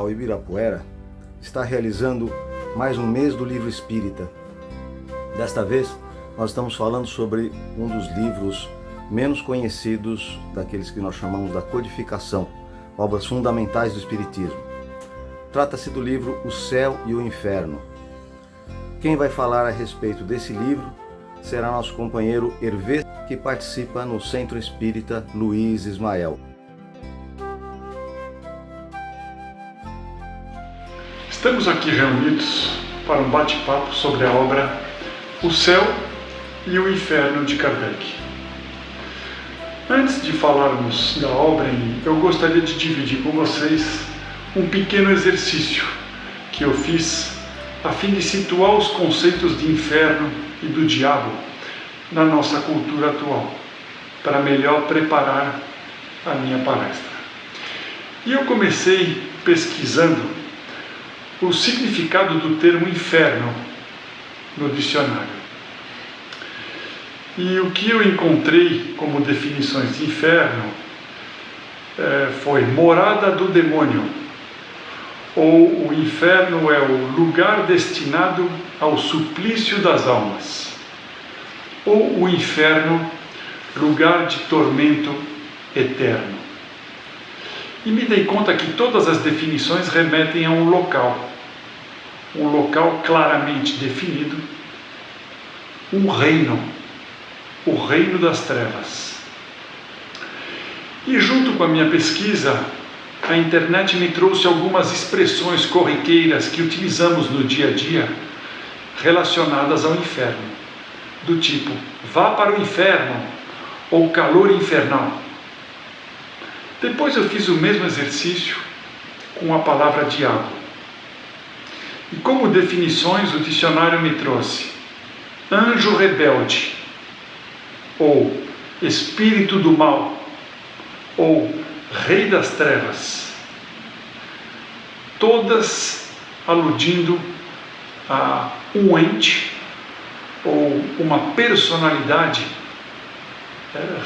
Social Ibirapuera está realizando mais um mês do livro espírita. Desta vez, nós estamos falando sobre um dos livros menos conhecidos daqueles que nós chamamos da codificação, obras fundamentais do Espiritismo. Trata-se do livro O Céu e o Inferno. Quem vai falar a respeito desse livro será nosso companheiro Hervé, que participa no Centro Espírita Luiz Ismael. Estamos aqui reunidos para um bate-papo sobre a obra O Céu e o Inferno de Kardec. Antes de falarmos da obra, eu gostaria de dividir com vocês um pequeno exercício que eu fiz a fim de situar os conceitos de inferno e do diabo na nossa cultura atual, para melhor preparar a minha palestra. E eu comecei pesquisando o significado do termo inferno no dicionário. E o que eu encontrei como definições de inferno foi morada do demônio, ou o inferno é o lugar destinado ao suplício das almas, ou o inferno, lugar de tormento eterno. E me dei conta que todas as definições remetem a um local claramente definido, um reino, o reino das trevas. E junto com a minha pesquisa, a internet me trouxe algumas expressões corriqueiras que utilizamos no dia a dia relacionadas ao inferno, do tipo, vá para o inferno, ou calor infernal. Depois eu fiz o mesmo exercício com a palavra diabo. E como definições o dicionário me trouxe anjo rebelde, ou espírito do mal, ou rei das trevas, todas aludindo a um ente ou uma personalidade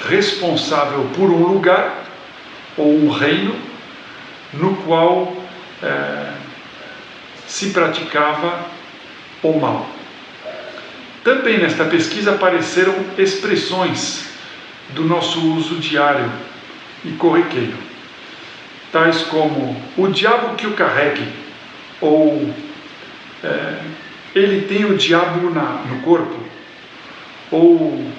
responsável por um lugar ou um reino no qual se praticava o mal. Também nesta pesquisa apareceram expressões do nosso uso diário e corriqueiro, tais como o diabo que o carregue, ou ele tem o diabo no corpo, ou o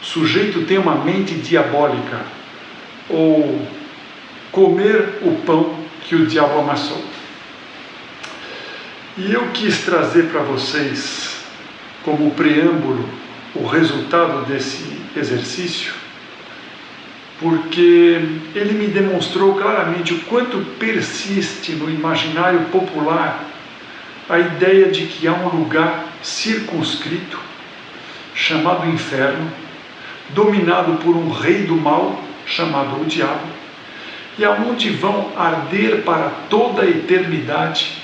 sujeito tem uma mente diabólica, ou comer o pão que o diabo amassou. E eu quis trazer para vocês, como preâmbulo, o resultado desse exercício, porque ele me demonstrou claramente o quanto persiste no imaginário popular a ideia de que há um lugar circunscrito, chamado inferno, dominado por um rei do mal, chamado o diabo, e aonde vão arder para toda a eternidade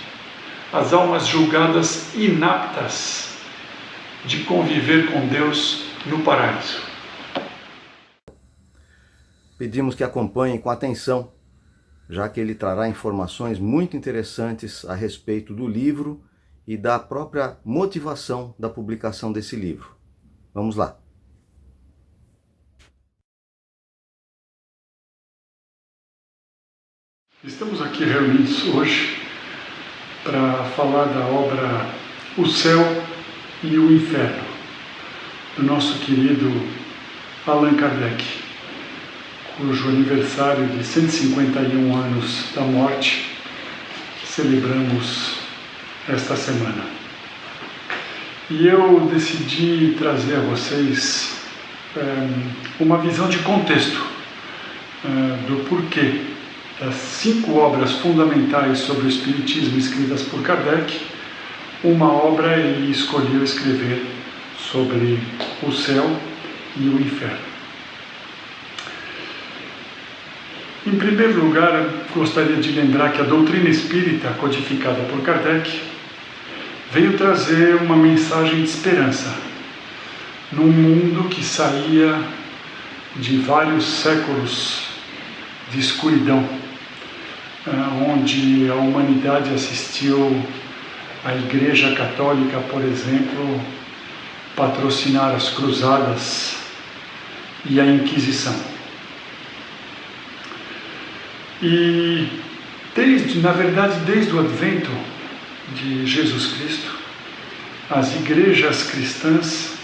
as almas julgadas inaptas de conviver com Deus no paraíso. Pedimos que acompanhem com atenção, já que ele trará informações muito interessantes a respeito do livro e da própria motivação da publicação desse livro. Vamos lá. Estamos aqui reunidos hoje para falar da obra O Céu e o Inferno, do nosso querido Allan Kardec, cujo aniversário de 151 anos da morte celebramos esta semana. E eu decidi trazer a vocês uma visão de contexto do porquê das 5 obras fundamentais sobre o Espiritismo escritas por Kardec, uma obra ele escolheu escrever sobre o céu e o inferno. Em primeiro lugar, gostaria de lembrar que a doutrina espírita, codificada por Kardec, veio trazer uma mensagem de esperança num mundo que saía de vários séculos de escuridão, onde a humanidade assistiu a Igreja Católica, por exemplo, patrocinar as cruzadas e a Inquisição. E desde o advento de Jesus Cristo, as igrejas cristãs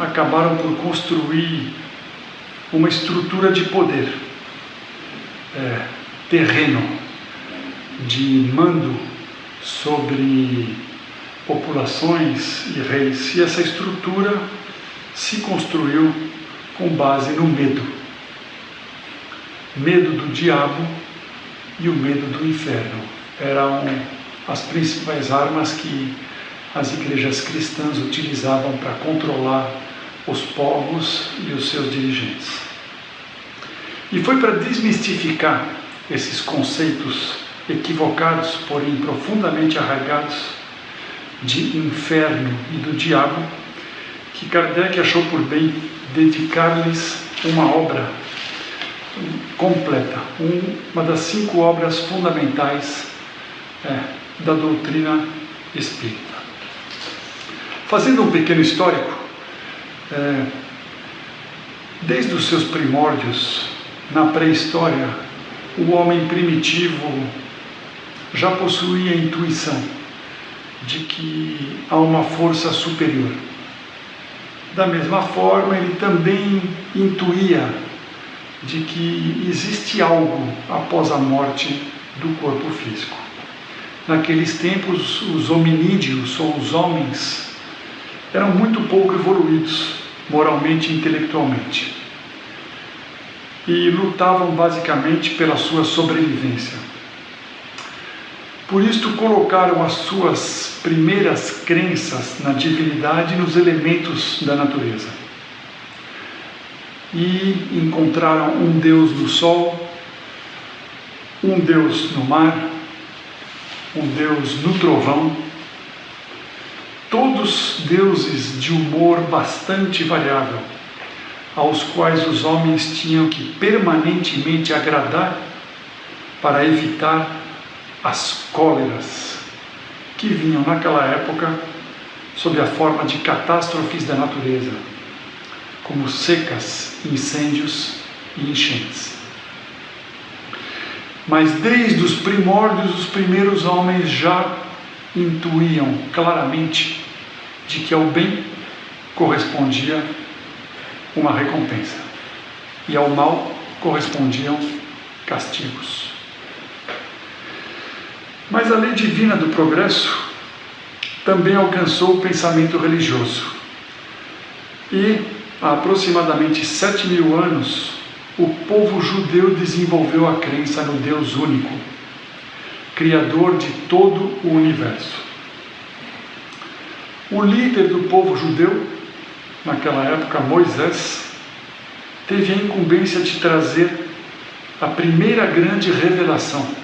acabaram por construir uma estrutura de poder, terreno, de mando sobre populações e reis. E essa estrutura se construiu com base no medo. Medo do diabo e o medo do inferno eram as principais armas que as igrejas cristãs utilizavam para controlar os povos e os seus dirigentes. E foi para desmistificar esses conceitos equivocados, porém profundamente arraigados, de inferno e do diabo, que Kardec achou por bem dedicar-lhes uma obra completa, uma das 5 obras fundamentais da doutrina espírita. Fazendo um pequeno histórico, desde os seus primórdios, na pré-história, o homem primitivo já possuía a intuição de que há uma força superior. Da mesma forma, ele também intuía de que existe algo após a morte do corpo físico. Naqueles tempos, os hominídeos, ou os homens, eram muito pouco evoluídos, moralmente e intelectualmente, e lutavam basicamente pela sua sobrevivência. Por isto, colocaram as suas primeiras crenças na divindade nos elementos da natureza. E encontraram um Deus no sol, um Deus no mar, um Deus no trovão, todos deuses de humor bastante variável, aos quais os homens tinham que permanentemente agradar para evitar as cóleras que vinham naquela época sob a forma de catástrofes da natureza, como secas, incêndios e enchentes. Mas desde os primórdios, os primeiros homens já intuíam claramente de que ao bem correspondia uma recompensa e ao mal correspondiam castigos. Mas a lei divina do progresso também alcançou o pensamento religioso. E há aproximadamente 7.000 anos, o povo judeu desenvolveu a crença no Deus único, Criador de todo o universo. O líder do povo judeu, naquela época, Moisés, teve a incumbência de trazer a primeira grande revelação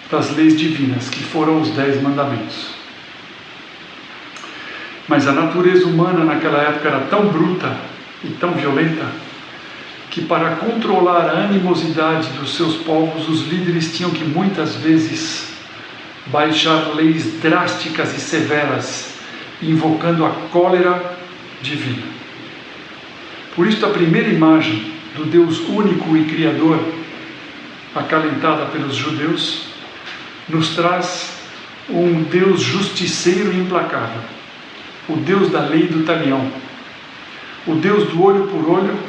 das leis divinas, que foram os 10 mandamentos. Mas a natureza humana naquela época era tão bruta e tão violenta que, para controlar a animosidade dos seus povos, os líderes tinham que muitas vezes baixar leis drásticas e severas, invocando a cólera divina. Por isso, a primeira imagem do Deus único e Criador, acalentada pelos judeus, nos traz um Deus justiceiro e implacável, o Deus da lei do talião, o Deus do olho por olho,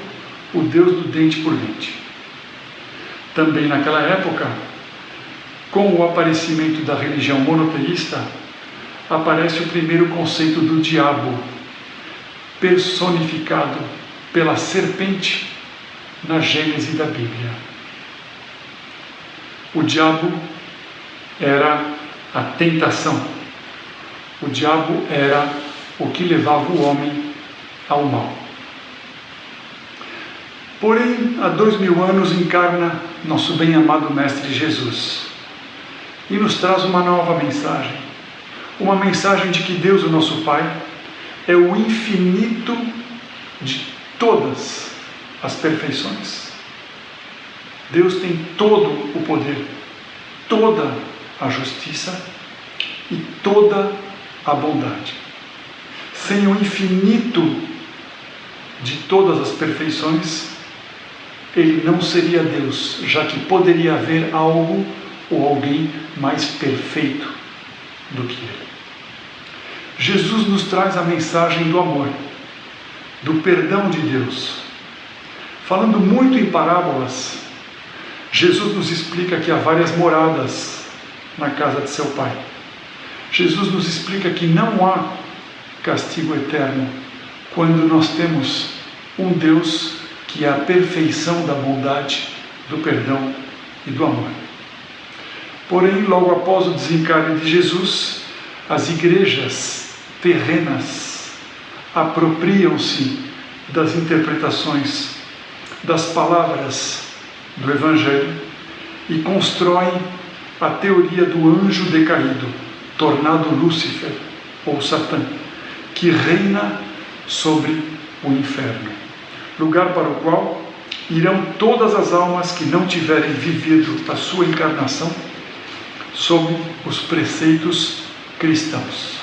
o Deus do dente por dente. Também naquela época, com o aparecimento da religião monoteísta, aparece o primeiro conceito do diabo, personificado pela serpente na Gênese da Bíblia. O diabo era a tentação. O diabo era o que levava o homem ao mal. Porém, há 2000 anos encarna nosso bem-amado Mestre Jesus e nos traz uma nova mensagem. Uma mensagem de que Deus, o nosso Pai, é o infinito de todas as perfeições. Deus tem todo o poder, toda a justiça e toda a bondade. Sem o infinito de todas as perfeições, ele não seria Deus, já que poderia haver algo ou alguém mais perfeito do que ele. Jesus nos traz a mensagem do amor, do perdão de Deus. Falando muito em parábolas, Jesus nos explica que há várias moradas na casa de seu Pai. Jesus nos explica que não há castigo eterno quando nós temos um Deus que é a perfeição da bondade, do perdão e do amor. Porém, logo após o desencarne de Jesus, as igrejas terrenas apropriam-se das interpretações das palavras do Evangelho e constroem a teoria do anjo decaído, tornado Lúcifer ou Satã, que reina sobre o inferno, lugar para o qual irão todas as almas que não tiverem vivido a sua encarnação sob os preceitos cristãos.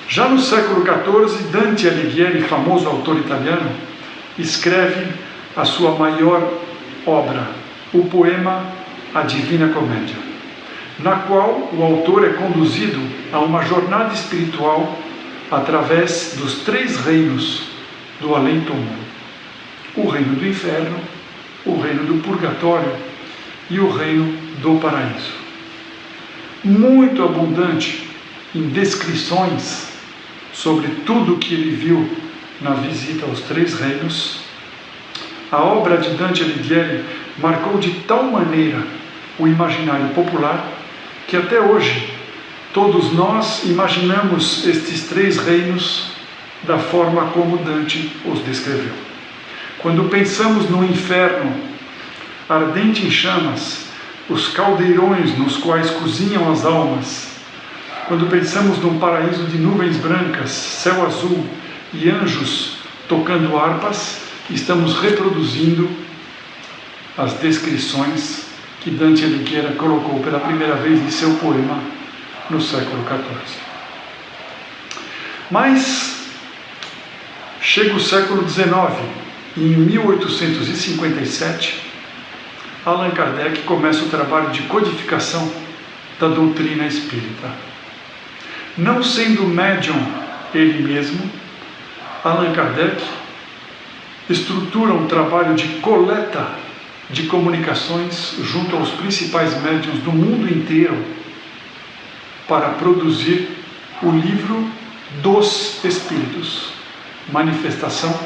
Já no século XIV, Dante Alighieri, famoso autor italiano, escreve a sua maior obra, o poema A Divina Comédia, na qual o autor é conduzido a uma jornada espiritual através dos 3 reinos do além-túmulo: o reino do inferno, o reino do purgatório e o reino do paraíso. Muito abundante em descrições sobre tudo o que ele viu na visita aos 3 reinos, a obra de Dante Alighieri marcou de tal maneira o imaginário popular que até hoje todos nós imaginamos estes 3 reinos da forma como Dante os descreveu. Quando pensamos no inferno, ardente em chamas, os caldeirões nos quais cozinham as almas, quando pensamos num paraíso de nuvens brancas, céu azul e anjos tocando harpas, estamos reproduzindo as descrições que Dante Alighieri colocou pela primeira vez em seu poema no século XIV. Mas chega o século XIX e em 1857 Allan Kardec começa o trabalho de codificação da doutrina espírita. Não sendo médium ele mesmo, Allan Kardec estrutura um trabalho de coleta de comunicações junto aos principais médiuns do mundo inteiro para produzir o livro dos Espíritos, manifestação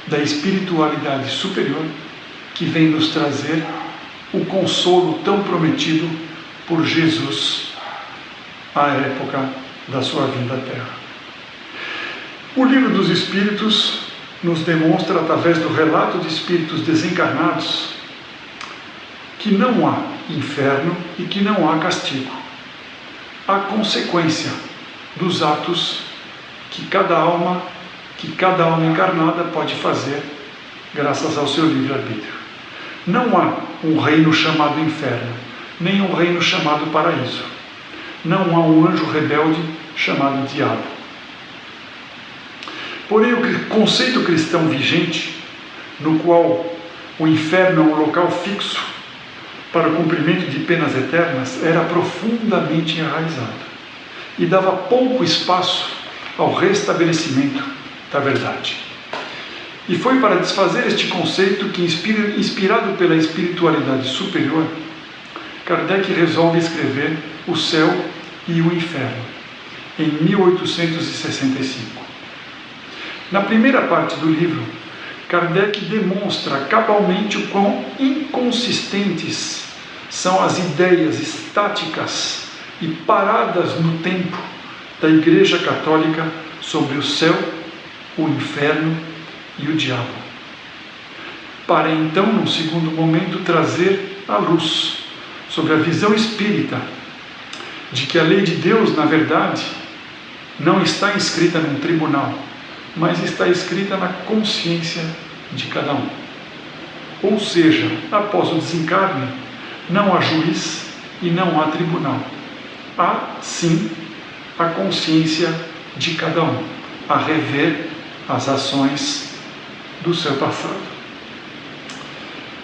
da espiritualidade superior que vem nos trazer o consolo tão prometido por Jesus à época da sua vinda à Terra. O livro dos Espíritos nos demonstra, através do relato de espíritos desencarnados, que não há inferno e que não há castigo. Há consequência dos atos que cada alma encarnada pode fazer graças ao seu livre-arbítrio. Não há um reino chamado inferno, nem um reino chamado paraíso. Não há um anjo rebelde chamado diabo. Porém, o conceito cristão vigente, no qual o inferno é um local fixo para o cumprimento de penas eternas, era profundamente enraizado e dava pouco espaço ao restabelecimento da verdade. E foi para desfazer este conceito que, inspirado pela espiritualidade superior, Kardec resolve escrever O Céu e o Inferno, em 1865. Na primeira parte do livro, Kardec demonstra cabalmente o quão inconsistentes são as ideias estáticas e paradas no tempo da Igreja Católica sobre o céu, o inferno e o diabo, para então, num segundo momento, trazer a luz sobre a visão espírita de que a lei de Deus, na verdade, não está escrita num tribunal, mas está escrita na consciência de cada um. Ou seja, após o desencarne, não há juiz e não há tribunal. Há, sim, a consciência de cada um, a rever as ações do seu passado.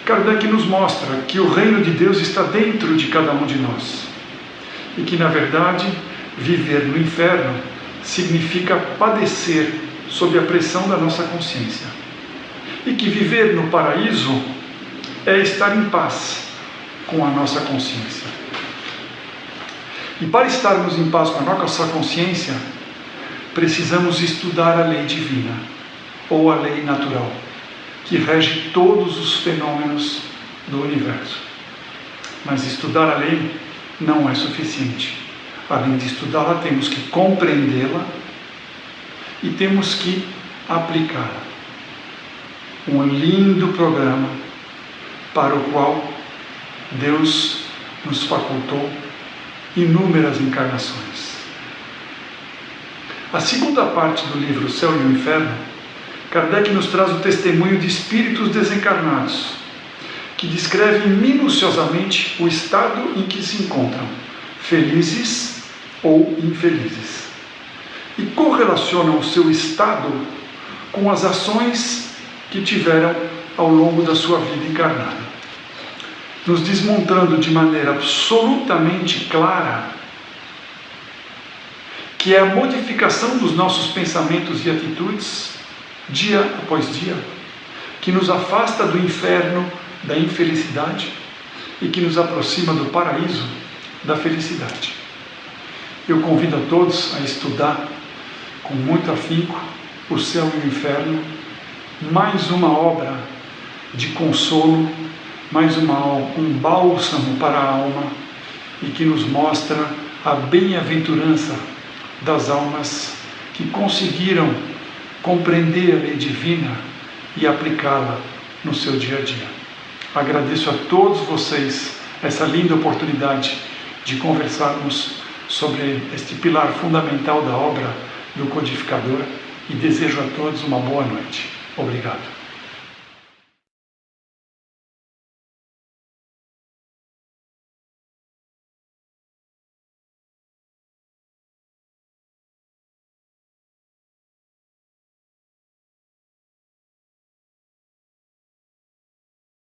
Kardec nos mostra que o reino de Deus está dentro de cada um de nós e que, na verdade, viver no inferno significa padecer sob a pressão da nossa consciência e que viver no paraíso é estar em paz com a nossa consciência. E para estarmos em paz com a nossa consciência, precisamos estudar a lei divina, ou a lei natural, que rege todos os fenômenos do universo. Mas estudar a lei não é suficiente. Além de estudá-la, temos que compreendê-la e temos que aplicá-la. Um lindo programa para o qual Deus nos facultou inúmeras encarnações. A segunda parte do livro O Céu e o Inferno, Kardec nos traz o testemunho de espíritos desencarnados, que descrevem minuciosamente o estado em que se encontram, felizes ou infelizes, e correlacionam o seu estado com as ações que tiveram ao longo da sua vida encarnada, nos desmontando de maneira absolutamente clara que é a modificação dos nossos pensamentos e atitudes, dia após dia, que nos afasta do inferno, da infelicidade, e que nos aproxima do paraíso, da felicidade. Eu convido a todos a estudar com muito afinco O Céu e o Inferno, mais uma obra de consolo, mais um bálsamo para a alma, e que nos mostra a bem-aventurança das almas que conseguiram compreender a lei divina e aplicá-la no seu dia a dia. Agradeço a todos vocês essa linda oportunidade de conversarmos sobre este pilar fundamental da obra do codificador e desejo a todos uma boa noite. Obrigado.